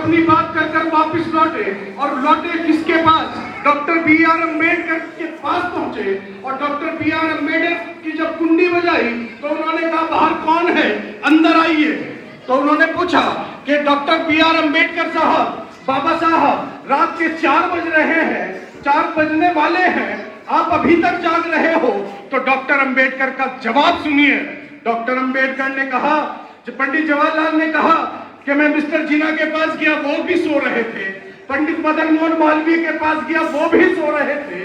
अपनी बात कर कर वापिस लौटे, और लौटे किसके पास? डॉक्टर बी आर अम्बेडकर के पास पहुंचे, और डॉक्टर बी आर अम्बेडकर की जब कुंडी बजाई तो उन्होंने कहा बाहर कौन है, अंदर आइए। तो उन्होंने पूछा कि डॉक्टर बी आर अम्बेडकर साहब, बाबा साहब, रात के 4 बज रहे हैं, 4 बजने वाले हैं, आप अभी तक जाग रहे हो? तो डॉक्टर अम्बेडकर का जवाब सुनिए। डॉक्टर अम्बेडकर ने कहा, पंडित जवाहरलाल ने कहा कि मैं मिस्टर जिन्ना के पास गया, वो भी सो रहे थे। पंडित मदन मोहन मालवीय के पास गया, वो भी सो रहे थे।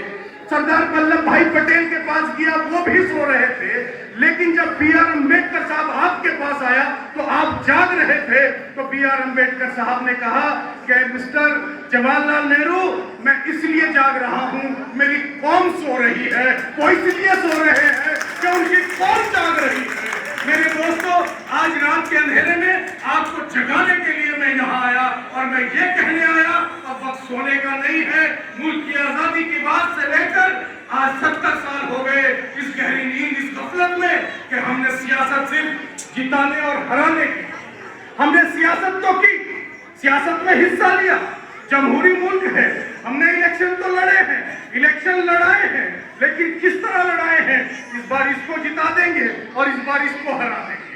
सरदार वल्लभ भाई पटेल के पास गया, वो भी सो रहे थे। लेकिन जब बी आर अम्बेडकर साहब आपके पास आया तो आप जाग रहे थे। तो बी आर अम्बेडकर साहब ने कहा कि मिस्टर जवाहरलाल नेहरू, मैं इसलिए जाग रहा हूं, मेरी कौम सो रही है। वो इसलिए सो रहे हैं कि उनकी कौम जाग रही है। मेरे दोस्तों, आज रात के अंधेरे में आपको जगाने के लिए मैं यहाँ आया, और मैं ये कहने आया, अब वक्त सोने का नहीं है। मुल्क की आजादी की बात से लेकर आज 70 साल हो गए इस गहरी नींद, इस गफलत में कि हमने सियासत सिर्फ जिताने और हराने की। हमने सियासत तो की, सियासत में हिस्सा लिया, जमहूरी मुल्क है, हमने इलेक्शन तो लड़े हैं, इलेक्शन लड़ाए हैं, लेकिन किस तरह लड़ाए हैं? इस बार इसको जिता देंगे और इस बार इसको हरा देंगे।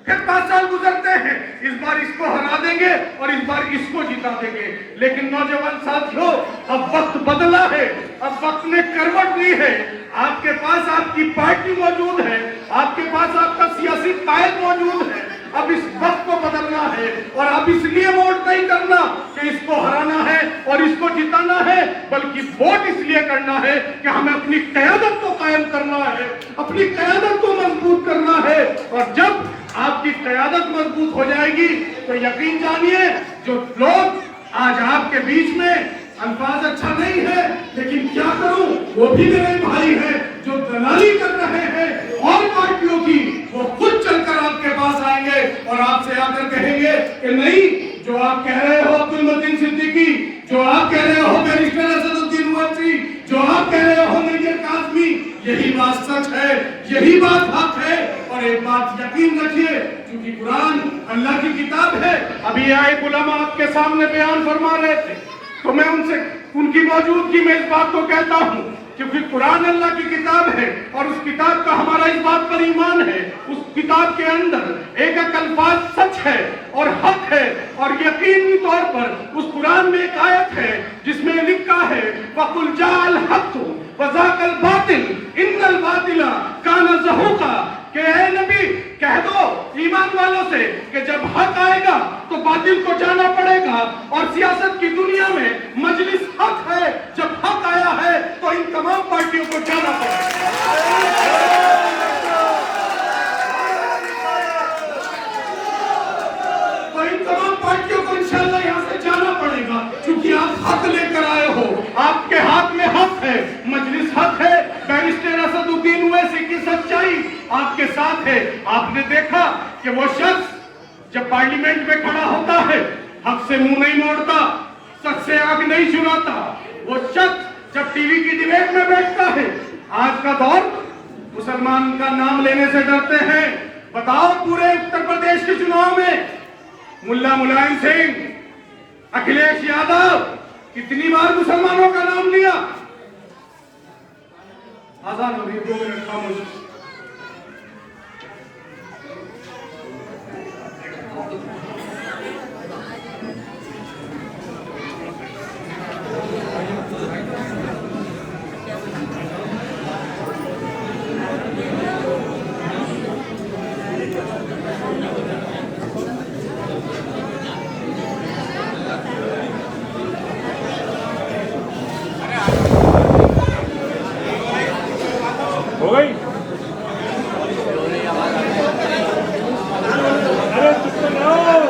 फिर 5 साल गुजरते हैं, इस बार इसको हरा देंगे और इस बार इसको जिता देंगे। लेकिन नौजवान साथियों, अब वक्त बदला है, अब वक्त ने करवट ली है। आपके पास आपकी पार्टी मौजूद है, आपके पास आपका सियासी कायद मौजूद है। अब इस वक्त को बदलना है, और अब इसलिए वोट नहीं करना कि इसको हराना है और इसको जिताना है, बल्कि वोट इसलिए करना है कि हमें अपनी क़यादत को कायम करना है, अपनी क़यादत को मजबूत करना है। और जब आपकी क़यादत मजबूत हो जाएगी तो यकीन जानिए, जो लोग आज आपके बीच में, अल्फाज अच्छा नहीं है लेकिन क्या करूं, वो भी मेरे भाई हैं, जो दलाली कर रहे हैं और पार्टियों की, वो खुद चलकर आपके पास आएंगे और आपसे आकर कहेंगे कि नहीं, जो आप कह रहे हो अब्दुल मतीन सिद्दीकी, जो आप कह रहे हो बैरिस्टर असदुद्दीन ओवैसी, जो आप कह रहे हो नैयर काज़मी, यही बात सच है, यही बात हक है। और एक बात यकीन रखिए, क्योंकि कुरान अल्लाह की किताब है। अभी आए उलमा आपके सामने बयान फरमा रहे थे, तो मैं उनसे, उनकी मौजूदगी में इस बात को कहता हूं, क्योंकि कुरान अल्लाह की किताब है और उस किताब का हमारा इस बात पर ईमान है। उस किताब के अंदर एक एक अल्फाज सच है और हक है, और यकीनी तौर पर उस कुरान में एक आयत है जिसमें लिखा है, वकुल जाल हक वज़ाकल बातिल इन्नल बातिला काना ज़हूका, कि ऐ नबी कह दो ईमान वालों से कि जब हक आएगा तो बातिल को जाना पड़ेगा। और सियासत की दुनिया में मजलिस हक है, जब हक आया है तो इन तमाम पार्टियों को जाना पड़ेगा। तो इन तमाम पार्टियों को इंशाअल्लाह यहाँ से जाना पड़ेगा, क्योंकि आप हक लेकर आए हो, आपके हाथ में हक है, मजलिस हक है, बैरिस्टर असदुद्दीन ओवैसी की सच्चाई आपके साथ है। आपने देखा कि वो शख्स जब पार्लियामेंट में खड़ा होता है, हक से मुंह नहीं मोड़ता, सच से आंख नहीं चुराता। वो शख्स जब टीवी की डिबेट में बैठता है, आज का दौर मुसलमान का नाम लेने से डरते हैं। बताओ, पूरे उत्तर प्रदेश के चुनाव में मुल्ला मुलायम सिंह, अखिलेश यादव कितनी बार मुसलमानों का नाम लिया? आजाद हो गई, 2 मिनट खामोश। हो गई? अरे तुम तो जाओ।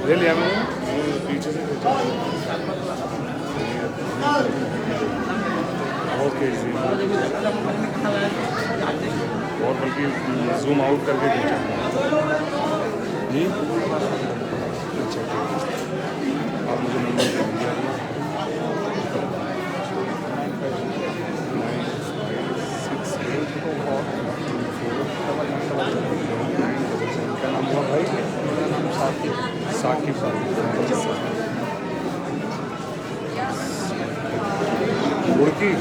ले लिया मैंने पीछे से। ओके जी, बहुत कि जूम आउट करके खींचा जी। अच्छा ठीक है, आप मुझे नंबर दे दीजिए। क्या नाम हुआ भाई? मेरा नाम साकिब मुर्गी।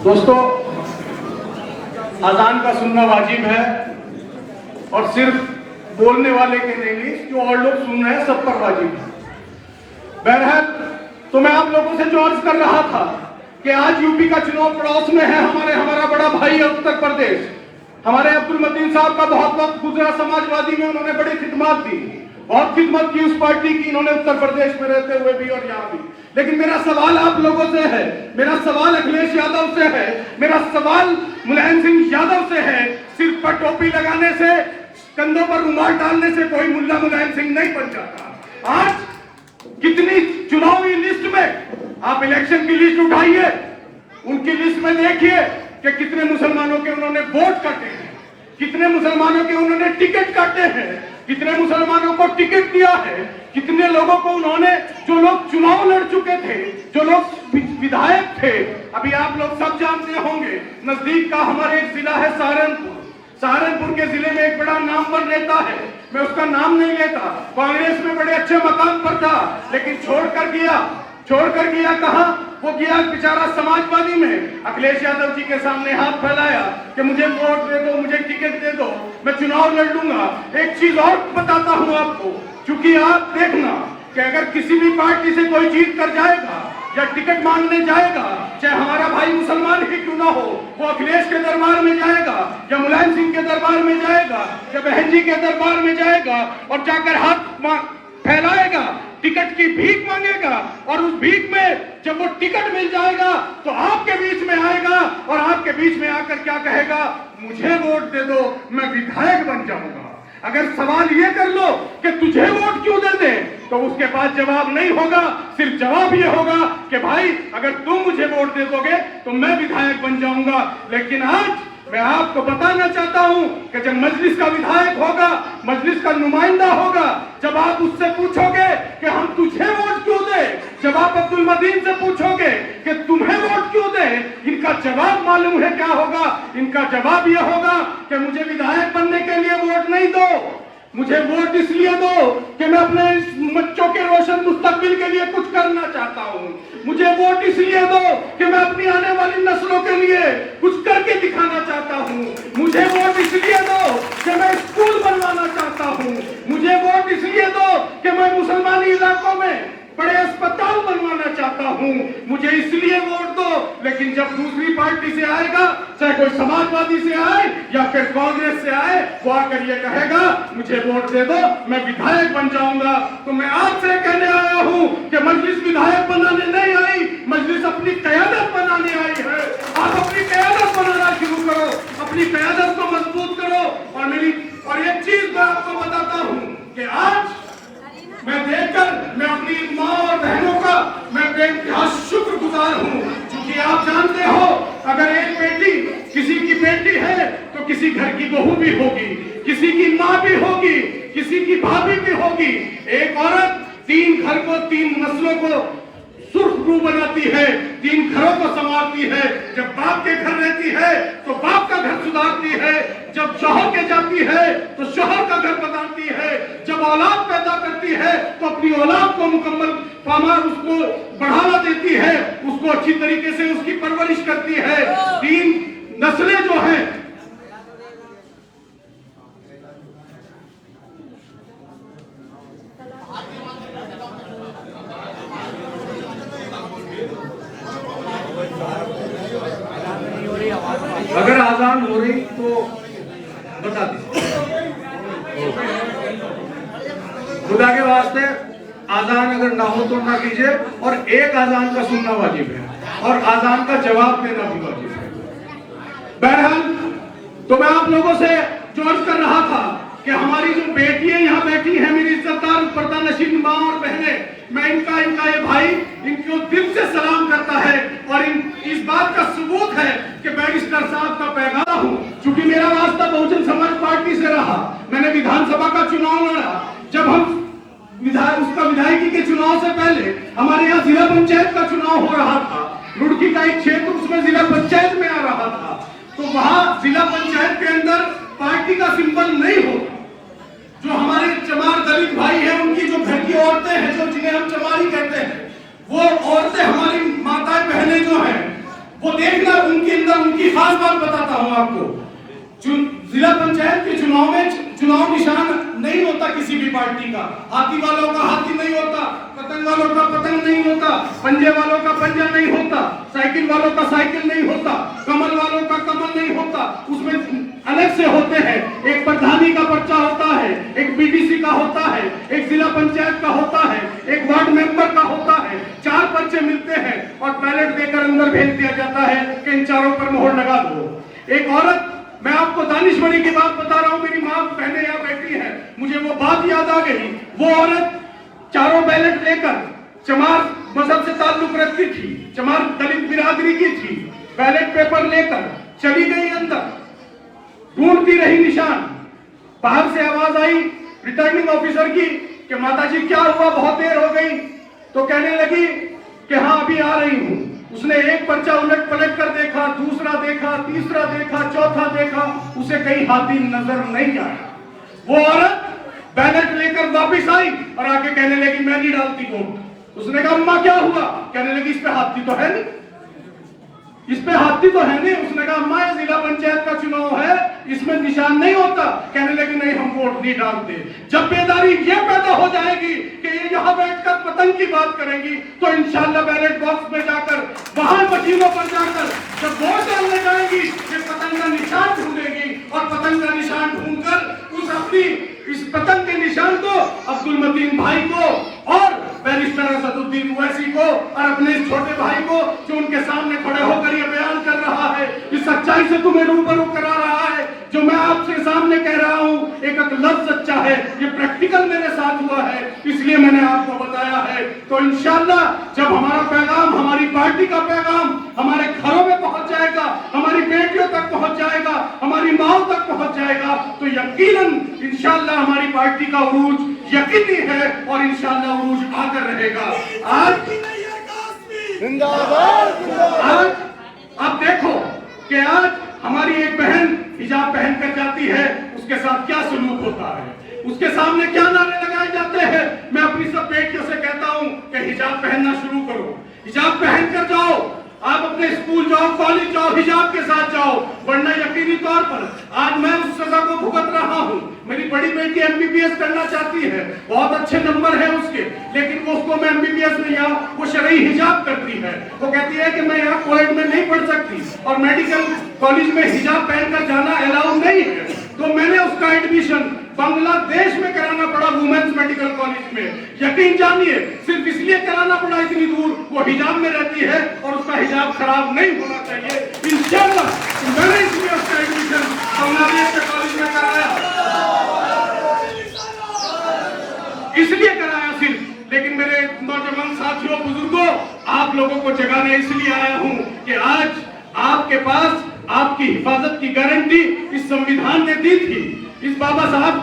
दोस्तों, अजान का सुनना वाजिब है और सिर्फ बोलने वाले के नहीं, जो और लोग सुन रहे हैं सब पर वाजिब है। बहरहाल, तो मैं आप लोगों से जो अर्ज कर रहा था कि आज यूपी का चुनाव पड़ोस में है, हमारा बड़ा भाई है उत्तर प्रदेश। हमारे अब्दुल मतीन साहब का बहुत वक्त गुजरा, समाजवादी में उन्होंने बड़ी खिदमत दी, बहुत खिदमत की उस पार्टी की इन्होंने उत्तर प्रदेश में रहते हुए भी और यहाँ भी। लेकिन मेरा सवाल आप लोगों से है, मेरा सवाल अखिलेश यादव से है, मेरा सवाल मुलायम सिंह यादव से है। सिर पर टोपी लगाने से, कंधों पर रुमाल डालने से कोई मुल्ला मुलायम सिंह नहीं बन जाता। आज कितनी चुनावी लिस्ट में आप इलेक्शन की लिस्ट उठाइए, उनकी लिस्ट में देखिए कि कितने मुसलमानों के उन्होंने वोट काटे हैं, कितने मुसलमानों के उन्होंने टिकट काटे हैं, कितने मुसलमानों को टिकट दिया है, कितने लोगों को उन्होंने, जो लोग चुनाव लड़ चुके थे, जो लोग विधायक थे। अभी आप लोग सब जानते होंगे, नजदीक का हमारे एक जिला है सहारनपुर। सहारनपुर के जिले में एक बड़ा नामवर नेता है, मैं उसका नाम नहीं लेता, कांग्रेस में बड़े अच्छे मकाम पर था, लेकिन छोड़कर गया कहां? वो गया बेचारा समाजवादी में। अखिलेश यादव जी के सामने हाथ फैलाया कि मुझे वोट दे दो, मुझे टिकट दे दो, मैं चुनाव लड़ लूंगा। एक चीज और बताता हूं आपको, क्योंकि आप देखना कि अगर किसी भी पार्टी से कोई जीत कर जाएगा या टिकट मांगने जाएगा, चाहे हमारा भाई मुसलमान ही क्यों ना हो, वो अखिलेश के दरबार में जाएगा या मुलायम सिंह के दरबार में जाएगा या बहन जी के दरबार में जाएगा और जाकर हाथ फैलाएगा, टिकट की भीख मांगेगा, और उस भीख में जब वो टिकट मिल जाएगा तो आपके बीच में आएगा और आपके बीच में आकर क्या कहेगा? मुझे वोट दे दो, मैं विधायक बन जाऊंगा। अगर सवाल ये कर लो कि तुझे वोट क्यों दे दे, तो उसके पास जवाब नहीं होगा, सिर्फ जवाब ये होगा कि भाई अगर तुम मुझे वोट दे दोगे तो मैं विधायक बन जाऊंगा। लेकिन आज मैं आपको बताना चाहता हूं कि जब मजलिस का विधायक होगा, मजलिस का नुमाइंदा होगा, जब आप उससे पूछोगे कि हम तुझे वोट क्यों दे, जब आप अब्दुल मतीन से पूछोगे कि तुम्हें वोट क्यों दे, इनका जवाब मालूम है क्या होगा? इनका जवाब यह होगा कि मुझे विधायक बनने के लिए वोट नहीं दो, मुझे वोट इसलिए दो कि मैं अपने बच्चों के रोशन मुस्तकबिल के लिए कुछ करना चाहता हूँ। मुझे वोट इसलिए दो कि मैं अपनी आने वाली नस्लों के लिए कुछ करके दिखाना चाहता हूँ। मुझे वोट इसलिए दो कि मैं स्कूल बनवाना चाहता हूँ। मुझे वोट इसलिए दो कि मैं मुसलमानी इलाकों में बड़े अस्पताल बनवाना चाहता हूँ। मुझे इसलिए वोट दो। लेकिन जब दूसरी पार्टी से आएगा, चाहे कोई समाजवादी से आए या फिर कांग्रेस से आए, वो आकर ये कहेगा मुझे वोट दे दो, मैं विधायक बन जाऊंगा। तो मैं आपसे कहने आया हूँ कि मजलिस विधायक बनाने नहीं आई, मजलिस अपनी क़यादत बनाने आई है। आप अपनी क़यादत बनाना शुरू करो, अपनी क़यादत को मजबूत करो। और एक चीज मैं आपको बताता हूँ कि आज मैं देखकर मैं अपनी माँ और बहनों का मैं बेइंतहा शुक्रगुजार हूँ, क्योंकि आप जानते हो अगर एक बेटी, किसी की बेटी है तो किसी घर की बहू भी होगी, किसी की माँ भी होगी, किसी की भाभी भी होगी। एक औरत 3 घर को, 3 नस्लों को सुर्खरू बनाती है, 3 घरों को संवारती है। जब बाप के घर रहती है तो बाप का घर सुधारती है, जब शौहर के जाती है तो शौहर का घर बनाती है, जब औलाद पैदा करती है तो अपनी औलाद को मुकम्मल पामार उसको बढ़ावा देती है, उसको अच्छी तरीके से उसकी परवरिश करती है। 3 नस्लें जो हैं, अगर आजान हो रही तो बता दीजिए। खुदा के वास्ते आजान अगर ना हो तो ना कीजिए, और एक आजान का सुनना वाजिब है और आजान का जवाब देना भी वाजिब है। बहरहाल तो मैं आप लोगों से जो अर्ज कर रहा था कि हमारी जो बेटियां यहाँ बैठी हैं, मेरी इज्जतदार पर्दा नशीन माँ और बहनें, मैं इनका ये भाई इनको दिल से सलाम करता है और इस बात का सबूत है कि बैरिस्टर साहब का पैगाम हूँ। चूंकि मेरा वास्ता बहुजन समाज पार्टी से रहा, मैंने विधानसभा का चुनाव लड़ा। जब हम विधायकी के चुनाव से पहले हमारे यहाँ जिला पंचायत का चुनाव हो रहा था, रुड़की का एक क्षेत्र उसमें जिला पंचायत में आ रहा था, तो वहां जिला पंचायत के अंदर पार्टी का सिंबल नहीं होता। जो हमारे चमार दलित भाई हैं, उनकी जो घर की औरतें हैं, जो जिन्हें हम चमारी कहते हैं, वो औरतें हमारी माताएं बहनें जो हैं, वो देखना उनके अंदर उनकी खास बात बताता हूं आपको। जिला पंचायत के चुनाव में चुनाव निशान नहीं होता किसी भी पार्टी का। हाथी वालों का हाथी नहीं होता, पतंग वालों का पतंग नहीं होता, पंजे वालों का पंजा नहीं होता, साइकिल वालों का साइकिल नहीं होता, कमल वालों का कमल नहीं होता। उसमें अलग से होते हैं, एक प्रधानी का पर्चा होता है, एक बीडीसी का होता है, एक जिला पंचायत का होता है, एक वार्ड मेंबर का होता है। 4 पर्चे मिलते हैं और बैलेट देकर अंदर भेज दिया जाता है कि इन चारों पर मोहर लगा दो। एक औरत, मैं आपको दानिशमणि की बात बता रहा हूं, मेरी माँ बहनें यहाँ बैठी हैं, मुझे वो बात याद आ गई। वो औरत 4 बैलेट लेकर चमार मजहब से ताल्लुक रखती थी, चमार दलित बिरादरी की थी, बैलेट पेपर लेकर चली गई अंदर, ढूंढती रही निशान। बाहर से आवाज आई रिटर्निंग ऑफिसर की कि माताजी क्या हुआ, बहुत देर हो गई। तो कहने लगी कि हाँ अभी आ रही हूं। उसने एक पर्चा उलट पलट कर देखा, दूसरा देखा, तीसरा देखा, चौथा देखा, उसे कहीं हाथी नजर नहीं आया। वो औरत बैलेट लेकर वापस आई और आके कहने लगी मैं नहीं डालती वोट। उसने कहा अम्मा क्या हुआ? कहने लगी इस पे हाथी तो है नहीं, इस पे हाथी तो है नहीं। उसने कहा अम्मा ये जिला पंचायत का चुनाव है, इसमें निशान नहीं होता। कहने लगी नहीं हम वोट नहीं डालते। जब बेदारी ये पैदा हो जाएगी कि ये यहाँ बैठकर पतंग की बात करेंगी, तो इंशाल्लाह बैलेट बॉक्स में जाकर, वहां मशीनों पर जाकर जब वोट डालने जाएंगी, ये पतंग का निशान ढूंढेगी और पतंग का निशान ढूंढकर उस अपनी इस पतंग के निशान को अब्दुल मतीन भाई को और बैरिस्टर असदुद्दीन ओवैसी को और अपने इस छोटे भाई को जो उनके सामने खड़े होकर ये बयान कर रहा है, इस सच्चाई से तुम्हें रूबरू करा रहा है। जो मैं आपके सामने कह रहा हूं एक लफ्ज सच्चा है, ये प्रैक्टिकल मेरे साथ हुआ है, इसलिए मैंने आपको बताया है। तो इंशाल्लाह जब हमारा पैगाम, हमारी पार्टी का पैगाम हमारे घरों में पहुंच जाएगा, हमारी बेटियों तक पहुंच जाएगा, हमारी माओ तक पहुंच जाएगा, तो यकीनन इंशाल्लाह हमारी पार्टी का उरूज यकीनी है और इंशाल्लाह उरूज आकर रहेगा। आज आज आप देखो कि आज हमारी एक बहन हिजाब पहनकर जाती है, उसके साथ क्या सलूक होता है, उसके सामने क्या नारे लगाए जाते हैं। मैं अपनी सब बेटियों से कहता हूं कि हिजाब पहनना शुरू करो, हिजाब पहनकर जाओ, आप अपने स्कूल जाओ, कॉलेज जाओ, हिजाब के साथ जाओ, वरना यकीनी तौर पर आज मैं उस सजा को भुगत रहा हूं। मेरी बड़ी बेटी एमबीबीएस करना चाहती है, बहुत अच्छे नंबर है उसके, लेकिन वो उसको मैं एमबीबीएस में यहाँ वो शरई हिजाब करती है। वो कहती है कि मैं यहाँ कोएड में नहीं पढ़ सकती और मेडिकल कॉलेज में हिजाब पहनकर जाना अलाउ नहीं है। तो मैंने उसका एडमिशन बांग्लादेश में कराना पड़ा, वुमेन्स मेडिकल कॉलेज में। यकीन जानिए सिर्फ इसलिए कराना पड़ा, इतनी दूर वो हिजाब में रहती है और उसका हिजाब खराब नहीं होना चाहिए इंशाल्लाह। मैंने इसलिए उसका एडमिशन बांग्लादेश के कॉलेज में कराया, इसलिए कराया सिर्फ। लेकिन मेरे नौजवान साथियों, बुजुर्गों, आप लोगों को जगाने इसलिए आया हूं कि आज आपके पास आपकी हिफाजत की गारंटी इस संविधान ने दी थी। इस बाबा साहब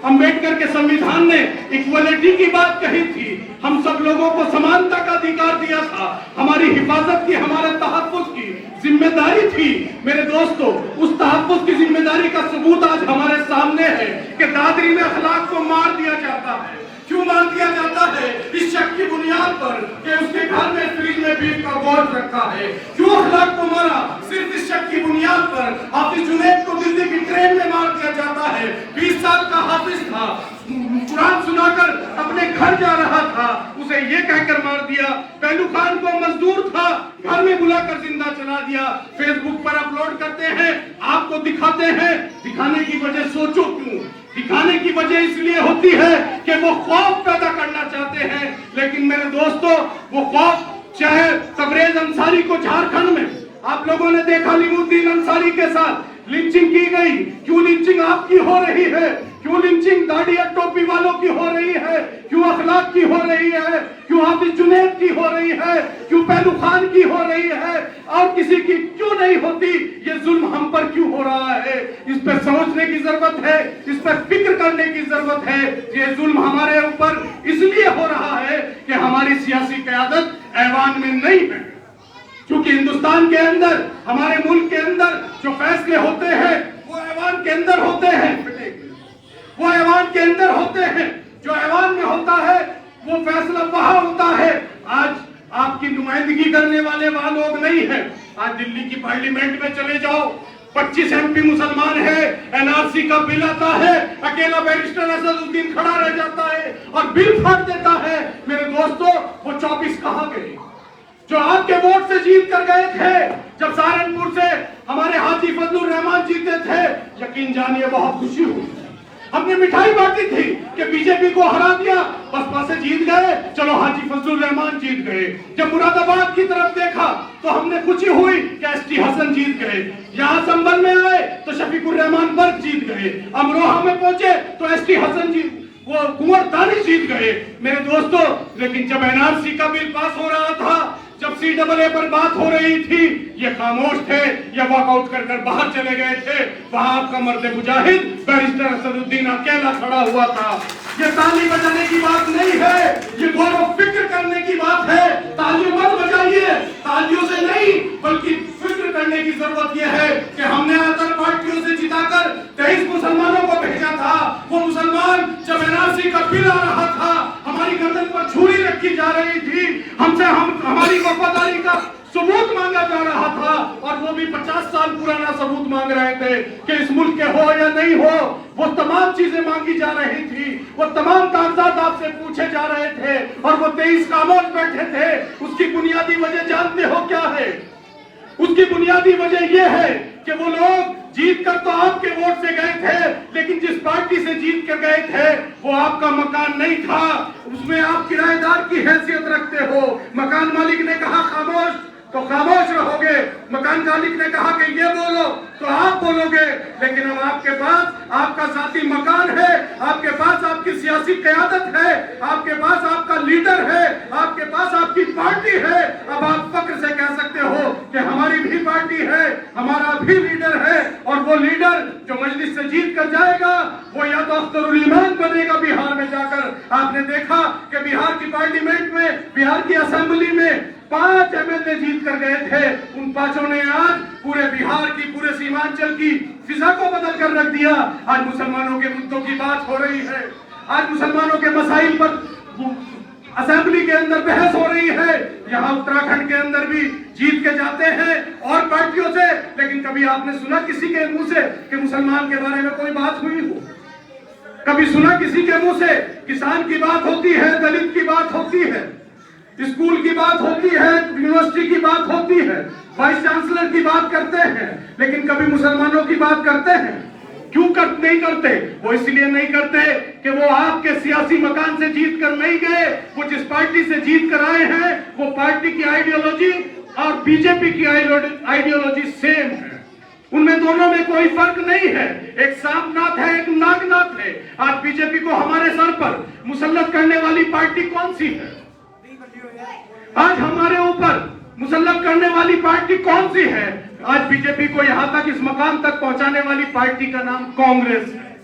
अंबेडकर के संविधान ने इक्वलिटी की बात कही थी, हम सब लोगों को समानता का अधिकार दिया था, हमारी हिफाजत की, हमारे तहफ्फुज़ की जिम्मेदारी थी। मेरे दोस्तों, उस तहफ्फुज़ की जिम्मेदारी का सबूत आज हमारे सामने है कि दादरी में अखलाक को मार दिया जाता है। क्यों मार दिया जाता है? इस शक की बुनियाद पर कि उसके घर में फ्रिज में बीफ का गोश्त रखा है। क्यों अखलाक को मारा? सिर्फ इस शक की बुनियाद पर हाफिज जुनैद को दिल्ली की ट्रेन में मार दिया जाता है। 20 साल का हाफिज था, कुरान सुनाकर अपने घर जा रहा था, उसे ये कहकर मार दिया। पहलू खान को मजदूर था, घर में बुलाकर जिंदा चला दिया, फेसबुक पर अपलोड करते हैं, आपको दिखाते हैं। दिखाने की वजह सोचो क्यों? दिखाने की वजह इसलिए होती है कि वो खौफ पैदा करना चाहते हैं। लेकिन मेरे दोस्तों, वो खौफ चाहे तबरेज अंसारी को झारखंड में आप लोगों ने देखा, लिमुद्दीन अंसारी के साथ लिंचिंग की गई। क्यों लिंचिंग आपकी हो रही है? क्यों लिंचिंग दाढ़ी और टोपी वालों की हो रही है? क्यों अखलाक की हो रही है? क्यों हाफिज जुनैद की हो रही है? क्यों पहलू खान की हो रही है और किसी की क्यों नहीं होती? ये जुल्म हम पर क्यों हो रहा है? इस पर सोचने की जरूरत है, इस पर फिक्र करने की जरूरत है। ये जुल्म हमारे ऊपर इसलिए हो रहा है कि हमारी सियासी क़यादत ऐवान में नहीं है। क्योंकि हिंदुस्तान के अंदर, हमारे मुल्क के अंदर जो फैसले होते हैं वो ऐवान के अंदर होते हैं, वो ऐवान के अंदर होते हैं। जो ऐवान में होता है वो फैसला वहां होता है। आज आपकी नुमाइंदगी करने वाले वहां लोग नहीं है। आज दिल्ली की पार्लियामेंट में चले जाओ, 25 MP मुसलमान है, NRC का बिल आता है, अकेला बैरिस्टर असदुद्दीन खड़ा रह जाता है और बिल फाड़ देता है। मेरे दोस्तों, वो 24 कहां गए जो आपके वोट से जीत कर गए थे? जब सहारनपुर से हमारे हाजी फजलुर रहमान जीते थे, यकीन जानिए बहुत खुशी हुई। हमने मिठाई बांटी थी कि बीजेपी को हरा दिया, बसपा से जीत गए, चलो हाजी फजलुर रहमान जीत गए। जब मुरादाबाद की तरफ देखा तो हमने खुशी हुई कि ST हसन जीत गए। यहाँ संभल में आए तो शफीकुर रहमान बर्क जीत गए। अमरोहा में पहुंचे तो ST हसन जीत, वो कुंवर दानिश जीत गए। मेरे दोस्तों, लेकिन जब NRC का बिल पास हो रहा था, जब CAA पर बात हो रही थी, ये खामोश थे या वॉकआउट कर बाहर चले गए थे। वहां आपका मर्द मुजाहिद बैरिस्टर असदुद्दीन अकेला खड़ा हुआ था। ये ताली बजाने की बात नहीं है, ये गौर व फिक्र करने की बात है। तालियों मत बजाइए, तालियों से नहीं, बल्कि फिक्र करने की जरूरत यह है कि हमने अंतर पार्टियों से जिताकर 23 मुसलमानों को भेजा था। वो मुसलमान जब NRC का बिल आ रहा था, हमारी गर्दन पर छुरी रखी जा रही थी, हमसे हमारी वफादारी का सबूत मांगा जा रहा था, और वो भी 50 साल पुराना सबूत मांग रहे थे कि इस मुल्क के हो या नहीं हो। वो तमाम चीजें मांगी जा रही थी, वो तमाम कागजात आपसे पूछे जा रहे थे, और वो 23 खामोश बैठे थे। उसकी बुनियादी वजह जानते हो क्या है? उसकी बुनियादी वजह यह है कि वो लोग जीत कर तो आपके वोट से गए थे, लेकिन जिस पार्टी से जीत कर गए थे वो आपका मकान नहीं था, उसमें आप किराएदार की हैसियत रखते हो। मकान मालिक ने कहा खामोश तो खामोश रहोगे, मकान मालिक ने कहा कि ये बोलो तो आप बोलोगे। लेकिन अब आपके पास आपका साथी मकान है, आपके पास आपकी सियासी क़यादत है, आपके पास आपका लीडर है, आपके पास आपकी पार्टी है। अब आप फक्र से कह सकते हो कि हमारी भी पार्टी है, हमारा भी लीडर है, और वो लीडर जो मजलिस से जीत कर जाएगा वो या तो अख्तरुल ईमान बनेगा बिहार में जाकर। आपने देखा कि बिहार की पार्लियामेंट में, बिहार की असेंबली में 5 MLA जीत कर गए थे। उन 5 ने आज पूरे बिहार की, पूरे सीमांचल की फिजा को बदल कर रख दिया। आज मुसलमानों के मुद्दों की बात हो रही है, आज मुसलमानों के मसाइल पर असेंबली के अंदर बहस हो रही है। यहाँ उत्तराखंड के अंदर भी जीत के जाते हैं और पार्टियों से, लेकिन कभी आपने सुना किसी के मुंह से कि मुसलमान के बारे में कोई बात हुई हो? कभी सुना किसी के मुंह से? किसान की बात होती है, दलित की बात होती है, स्कूल की बात होती है, यूनिवर्सिटी की बात होती है, वाइस चांसलर की बात करते हैं, लेकिन कभी मुसलमानों की बात करते हैं? क्यों नहीं करते? वो इसलिए नहीं करते कि वो आपके सियासी मकान से जीत कर नहीं गए। वो जिस पार्टी से जीत कर आए हैं वो पार्टी की आइडियोलॉजी और बीजेपी की आइडियोलॉजी सेम है, उनमें दोनों में कोई फर्क नहीं है। एक सांपनाथ है, एक नागनाथ है। आज बीजेपी को हमारे सर पर मुसल्लत करने वाली पार्टी कौन सी है? आज हमारे ऊपर मुसल्लत करने वाली पार्टी कौन सी है? आज बीजेपी को यहां तक, इस मकाम तक पहुंचाने वाली पार्टी का नाम कांग्रेस है।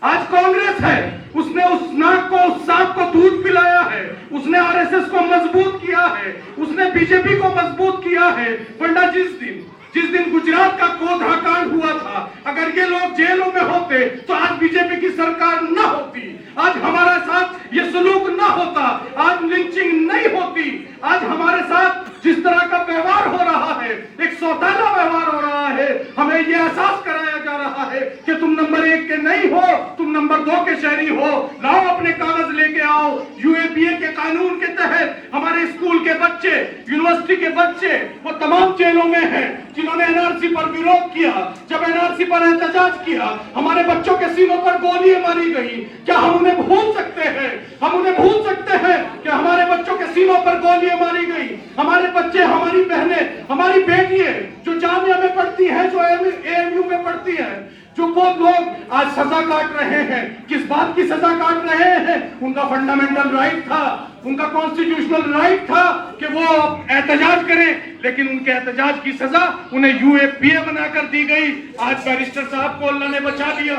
आज कांग्रेस है, उसने उस नाग को, उस सांप को दूध पिलाया है, उसने RSS को मजबूत किया है, उसने बीजेपी को मजबूत किया है। वरना जिस दिन गुजरात का गोधरा कांड हुआ था, अगर ये लोग जेलों में होते तो आज बीजेपी की सरकार न होती, आज हमारे साथ ये सलूक न होता, आज लिंचिंग नहीं होती, आज हमारे साथ जिस तरह का व्यवहार हो रहा है, एक सौतेला व्यवहार हो रहा है। हमें ये एहसास कराया जा रहा है कि तुम नंबर 1 के नहीं हो, तुम नंबर 2 के शहरी हो। लाओ अपने कागज लेके आओ। UAPA के कानून के तहत हमारे स्कूल के बच्चे, यूनिवर्सिटी के बच्चे वो तमाम जेलों में हैं जिन्होंने एनआरसी पर विरोध किया, जब एनआरसी पर एहतजाज किया, हमारे बच्चों के सीनों पर गोलियां मारी गई, क्या हम उन्हें भूल सकते हैं? हम उन्हें भूल सकते हैं कि हमारे बच्चों के सीनों पर गोलियां मारी गई? हमारे बच्चे, हमारी बहनें, हमारी बेटियां जो जामिया में पढ़ती हैं, जो एएमयू में पढ़ती हैं, जो वो लोग आज सजा काट रहे हैं, किस बात की सजा काट रहे हैं? उनका फंडामेंटल राइट था, उनका कॉन्स्टिट्यूशनल राइट था कि वो एहतजाज करें, लेकिन उनके एहतजाज की सजा उन्हें यूएपीए बनाकर दी गई। आज बैरिस्टर साहब को अल्लाह ने बचा लिया,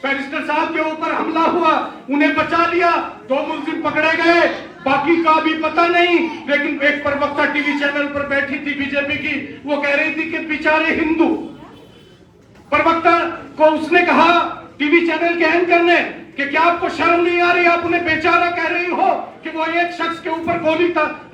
बैरिस्टर साहब के ऊपर हमला हुआ, उन्हें बचा लिया, 2 मुलजिम पकड़े गए, बाकी का भी पता नहीं। लेकिन एक प्रवक्ता टीवी चैनल पर बैठी थी बीजेपी की, वो कह रही थी कि बेचारे हिंदू, प्रवक्ता को उसने कहा टीवी चैनल के एंकर ने कि क्या आपको शर्म नहीं आ रही? आप उन्हें बेचारा कह रही हो कि वो एक शख्स के ऊपर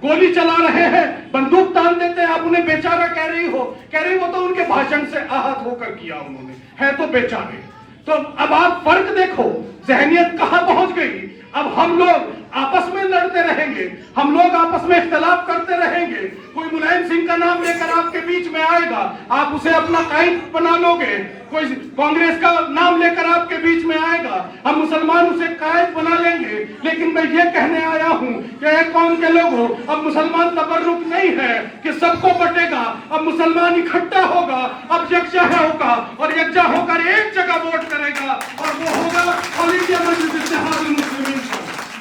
गोली चला रहे हैं, बंदूक तान देते हैं, आप उन्हें बेचारा कह रही हो? कह रही वो तो उनके भाषण से आहत होकर किया उन्होंने, है तो बेचारे। तो अब आप फर्क देखो, जहनियत कहां पहुंच गई। अब हम लोग आपस में लड़ते रहेंगे, हम लोग आपस में इख्तलाफ करते रहेंगे। कोई मुलायम सिंह का नाम लेकर आपके बीच में आएगा, आप उसे अपना कायद बना लोगे। कोई कांग्रेस का नाम लेकर आपके बीच में आएगा, हम मुसलमान उसे कायद बना लेंगे। लेकिन मैं ये कहने आया हूं कि एक कौम के लोगों, अब मुसलमान तबर्रुक नहीं है कि सबको बटेगा, अब मुसलमान इकट्ठा होगा, अब यकजा होगा और यकजा होकर एक जगह वोट करेगा और वो होगा ऑल इंडिया मजलिस इत्तेहादुल मुस्लिमीन।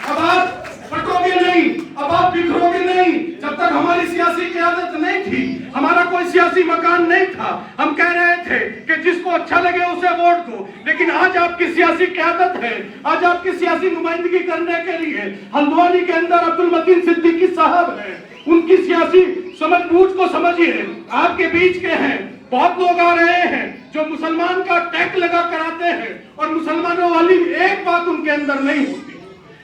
अब आप बटोगे नहीं, अब आप बिखरोगे नहीं। जब तक हमारी सियासी क़यादत नहीं थी, हमारा कोई सियासी मकान नहीं था, हम कह रहे थे कि जिसको अच्छा लगे उसे वोट दो। लेकिन आज आपकी सियासी क़यादत है, आज आपकी सियासी नुमाइंदगी करने के लिए हल्द्वानी के अंदर अब्दुल मतीन सिद्दीकी साहब हैं। उनकी सियासी समझबूझ को समझिए, आपके बीच के हैं। बहुत लोग आ रहे हैं जो मुसलमान का टैग लगा कर आते हैं और मुसलमानों वाली एक बात उनके अंदर नहीं होती,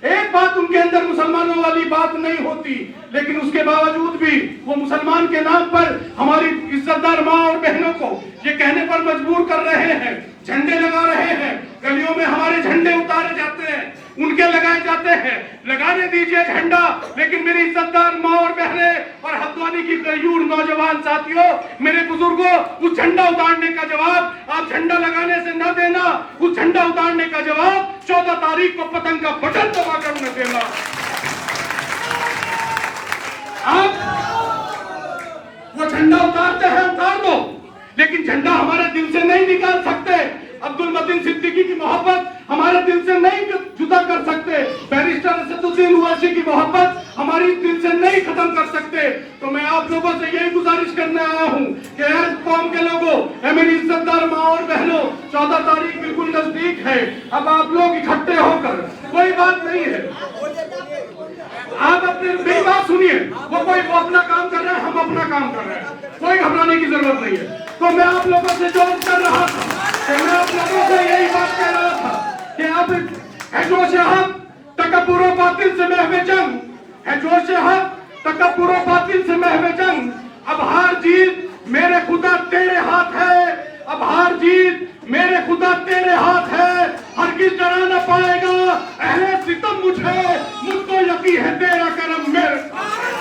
एक बात उनके अंदर मुसलमानों वाली बात नहीं होती। लेकिन उसके बावजूद भी वो मुसलमान के नाम पर हमारी इज्जतदार माँ और बहनों को ये कहने पर मजबूर कर रहे हैं, झंडे लगा रहे हैं, गलियों में हमारे झंडे उतारे जाते हैं, उनके लगाए जाते हैं। लगाने दीजिए झंडा, लेकिन मेरी इज्जतदार माँ और बहनें और हल्द्वानी की गयूर नौजवान साथियों, मेरे बुजुर्गों, उस झंडा उतारने का जवाब आप झंडा लगाने से न देना, उस झंडा उतारने का जवाब 14 तारीख को पतंग का बटन दबाकर न देना। आप वो झंडा उतारते हैं, उतार दो, लेकिन झंडा हमारे दिल से नहीं निकाल सकते। अब्दुल मतीन सिद्दीकी की मोहब्बत हमारे दिल से नहीं जुदा कर सकते, बैरिस्टर असदुद्दीन ओवैसी की मोहब्बत हमारी दिल से नहीं खत्म कर सकते। तो मैं आप लोगों से यही गुजारिश करने आया हूं कि हर कौम के लोगों, मेरी इज्जतदार माँ और बहनों, 14 तारीख बिल्कुल नजदीक है। अब आप लोग इकट्ठे होकर, कोई बात नहीं है, आप अपने मेरी बात सुनिए, वो अपना काम कर रहे हैं, हम अपना काम कर रहे हैं, कोई घबराने की जरूरत नहीं है। तो मैं आप लोगों से जो कर रहा था, मैं आप लोगों से यही बात कह रहा था कि आप है जोश हक तकब्बुर व बातिल से महवे जंग, है जोश हक तकब्बुर व बातिल से महवे जंग। अब हार जीत मेरे खुदा तेरे हाथ है, अब हार जीत मेरे खुदा तेरे हाथ है, हरगिज़ डरा न पाएगा अहले सितम मुझे, मुझको यकीन है तेरा करम मेरे साथ है।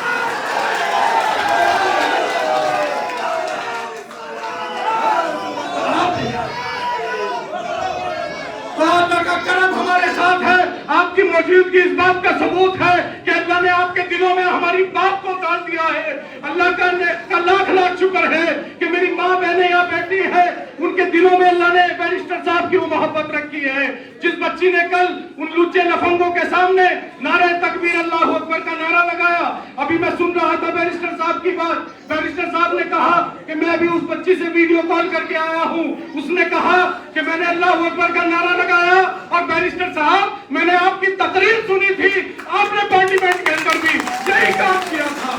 का करम हमारे साथ है। आपकी मौजूदगी इस बात का सबूत है कि अल्लाह ने आपके दिलों में हमारी बात को डाल दिया है। अल्लाह का लाख लाख शुक्र है कि मेरी माँ बहनें यहाँ बैठी है, उनके दिलों में अल्लाह ने बैरिस्टर साहब की वो मोहब्बत रखी है। जिस बच्ची ने कल उन लुच्चे लफंगों के सामने नारे तकबीर अल्लाह अकबर का नारा लगाया, अभी मैं सुन रहा था बैरिस्टर साहब की बात, बैरिस्टर साहब ने कहा कि मैं भी उस बच्ची से वीडियो कॉल करके आया हूँ, उसने कहा कि मैंने अल्लाह अकबर का नारा लगाया और बैरिस्टर साहब मैंने आपकी तकरीर सुनी थी, आपने पार्लियामेंट के अंदर भी यही काम किया था।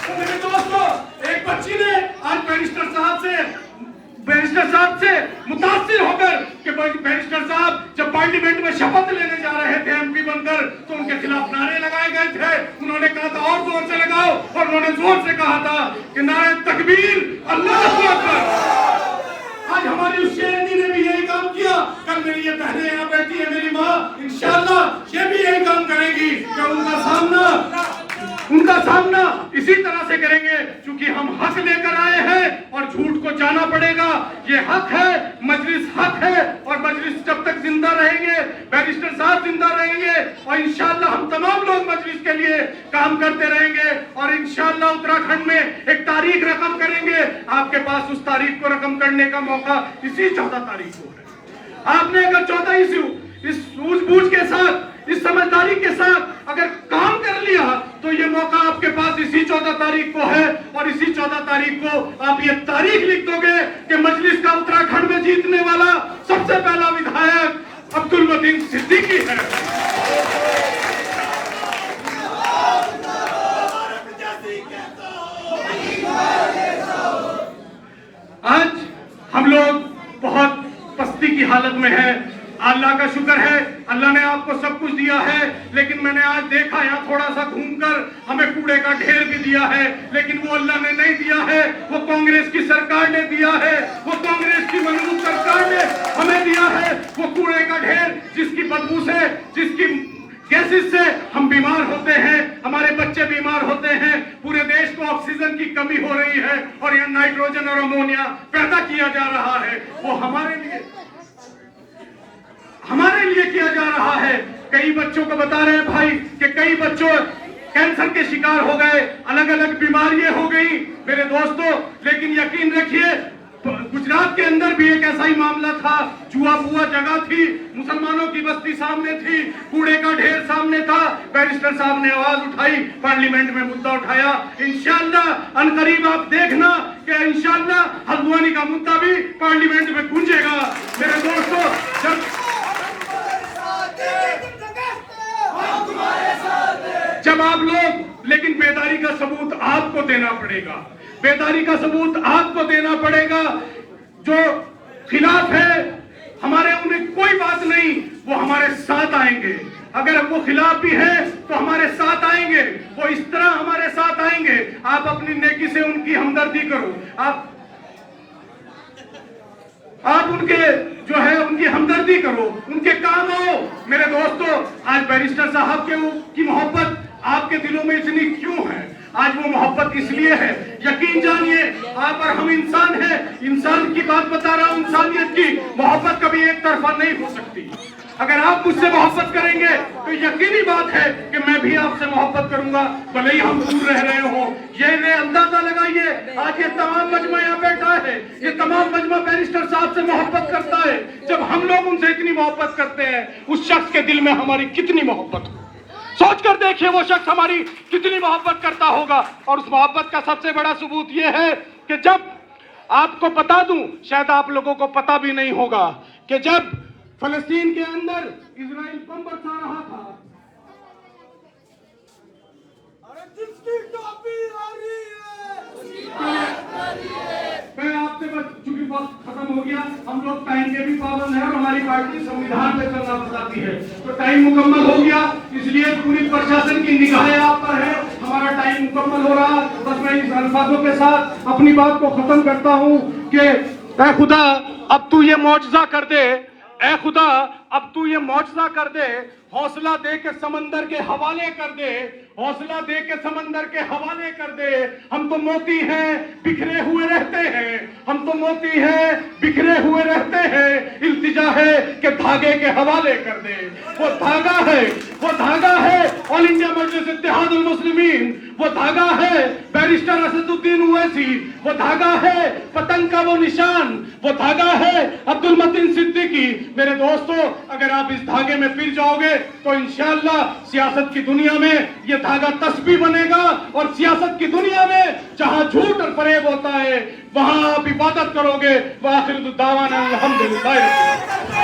तो मेरे दोस्तों, एक बच्ची ने आज बैरिस्टर साहब से मुतासिर होकर कि बैरिस्टर साहब जब पार्लियामेंट में शपथ लेने जा रहे थे एमपी बनकर, तो उनके खिलाफ नारे लगाए गए थे। उन्होंने कहा था और जोर से लगाओ, और उन्होंने जोर से कहा था कि नारे तकबीर अल्लाह अकबर। आज हमारी उस शेरनी ने भी यही काम किया। कल मेरी ये बहनें यहाँ बैठी है, मेरी माँ इंशाअल्लाह ये भी यही काम करेगी कि उनका सामना उनका सामना इसी तरह से करेंगे, क्योंकि हम हक लेकर आए हैं और झूठ को जाना पड़ेगा। ये हक है, मजलिस हक है, और मजलिस जब तक जिंदा रहेंगे, बैरिस्टर साहब जिंदा रहेंगे, और इंशाअल्लाह हम तमाम लोग मजलिस के लिए काम करते रहेंगे, और इंशाअल्लाह उत्तराखंड में एक तारीख रकम करेंगे। आपके पास उस तारीख को रकम करने का मौका इसी 14 तारीख को है। आपने अगर 14 इस सूझबूझ के साथ, इस समझदारी के साथ अगर काम कर लिया, तो ये मौका आपके पास इसी 14 तारीख को है, और इसी 14 तारीख को आप ये तारीख लिख दोगे कि मजलिस का उत्तराखंड में जीतने वाला सबसे पहला विधायक अब्दुल मतीन सिद्दीकी है। आज हम लोग बहुत पस्ती की हालत में हैं। अल्लाह का शुक्र है, अल्लाह ने आपको सब कुछ दिया है, लेकिन मैंने आज देखा यहाँ थोड़ा सा घूमकर हमें कूड़े का ढेर भी दिया है, लेकिन वो अल्लाह ने नहीं दिया है, वो कांग्रेस की सरकार ने दिया है, वो कांग्रेस की मजबूत सरकार ने हमें दिया है। वो कूड़े का ढेर जिसकी बदबू से, जिसकी गैसेस से हम बीमार होते हैं, हमारे बच्चे बीमार होते हैं, पूरे देश को ऑक्सीजन की कमी हो रही है, और यहाँ नाइट्रोजन और अमोनिया पैदा किया जा रहा है। वो हमारे लिए किया जा रहा है। कई बच्चों को बता रहे हैं भाई कि कई बच्चों कैंसर के शिकार हो गए, अलग अलग बीमारियां हो गई मेरे दोस्तों। लेकिन यकीन रखिए, गुजरात के अंदर भी एक ऐसा ही मामला था। जुआ बुआ जगह थी, मुसलमानों की बस्ती सामने थी, कूड़े का ढेर सामने था। बैरिस्टर साहब ने आवाज उठाई, पार्लियामेंट में मुद्दा उठाया। इंशाअल्लाह अनकरीब आप देखना कि इंशाअल्लाह हल्द्वानी का मुद्दा भी पार्लियामेंट में गूंजेगा मेरे दोस्तों। जब आप लोग, लेकिन बेदारी का सबूत आपको देना पड़ेगा, बेदारी का सबूत आपको देना पड़ेगा। जो खिलाफ है हमारे, उन्हें कोई बात नहीं, वो हमारे साथ आएंगे। अगर वो खिलाफ भी है तो हमारे साथ आएंगे, वो इस तरह हमारे साथ आएंगे। आप अपनी नेकी से उनकी हमदर्दी करो, आप उनके जो है उनकी हमदर्दी करो, उनके काम आओ मेरे दोस्तों। आज बैरिस्टर साहब की मोहब्बत आपके दिलों में इतनी क्यों है? आज वो मोहब्बत इसलिए है, यकीन जानिए आप और हम इंसान हैं, इंसान की बात बता रहा हूं, इंसानियत की। मोहब्बत कभी एक तरफा नहीं हो सकती। अगर आप मुझसे मोहब्बत करेंगे तो यकीनी बात है कि मैं भी आपसे मोहब्बत करूंगा, भले ही हम दूर रह रहे हो। ये अंदाजा लगाइए, आज ये तमाम मजमा यहाँ बैठा है, ये तमाम मजमा बैरिस्टर साहब से मोहब्बत करता है। जब हम लोग उनसे इतनी मोहब्बत करते हैं, उस शख्स के दिल में हमारी कितनी मोहब्बत हो, सोच कर देखिए वो शख्स हमारी कितनी मोहब्बत करता होगा। और उस मोहब्बत का सबसे बड़ा सबूत ये है कि जब आपको बता दूं, शायद आप लोगों को पता भी नहीं होगा, कि जब फलस्तीन के अंदर इजराइल बम बरसा रहा था, मैं आपसे बस, चूंकि वक्त खत्म हो गया, हम लोग टाइम के भी पाबंद हैं और हमारी पार्टी संविधान पे चलना बताती है, तो टाइम मुकम्मल हो गया, इसलिए पूरी प्रशासन की निगाहें आप पर है। हमारा टाइम मुकम्मल हो रहा, बस मैं इस अल्फाजों के साथ अपनी बात को खत्म करता हूँ कि ऐ खुदा अब तू ये मौजज़ा कर दे, ऐ खुदा अब तू ये मौजज़ा कर दे, हौसला दे के समंदर के हवाले कर दे, हौसला दे के समंदर के हवाले कर दे। हम तो मोती हैं बिखरे हुए रहते हैं, हम तो मोती हैं बिखरे हुए रहते हैं, इल्तिजा है कि धागे के हवाले कर दे। वो धागा है, वो धागा है ऑल इंडिया मजलिस इत्तेहादुल मुस्लिमीन, वो धागा है बैरिस्टर असदुद्दीन ओवैसी, वो धागा है पतंग का वो निशान, वो धागा है अब्दुल मतीन सिद्दीकी। मेरे दोस्तों, अगर आप इस धागे में पिर जाओगे तो इंशाअल्लाह सियासत की दुनिया में ये धागा तस्बीह बनेगा, और सियासत की दुनिया में जहां झूठ और फरेब होता है वहां आप इबादत करोगे। वाखिर दावाना अल्हम्दुलिल्लाह।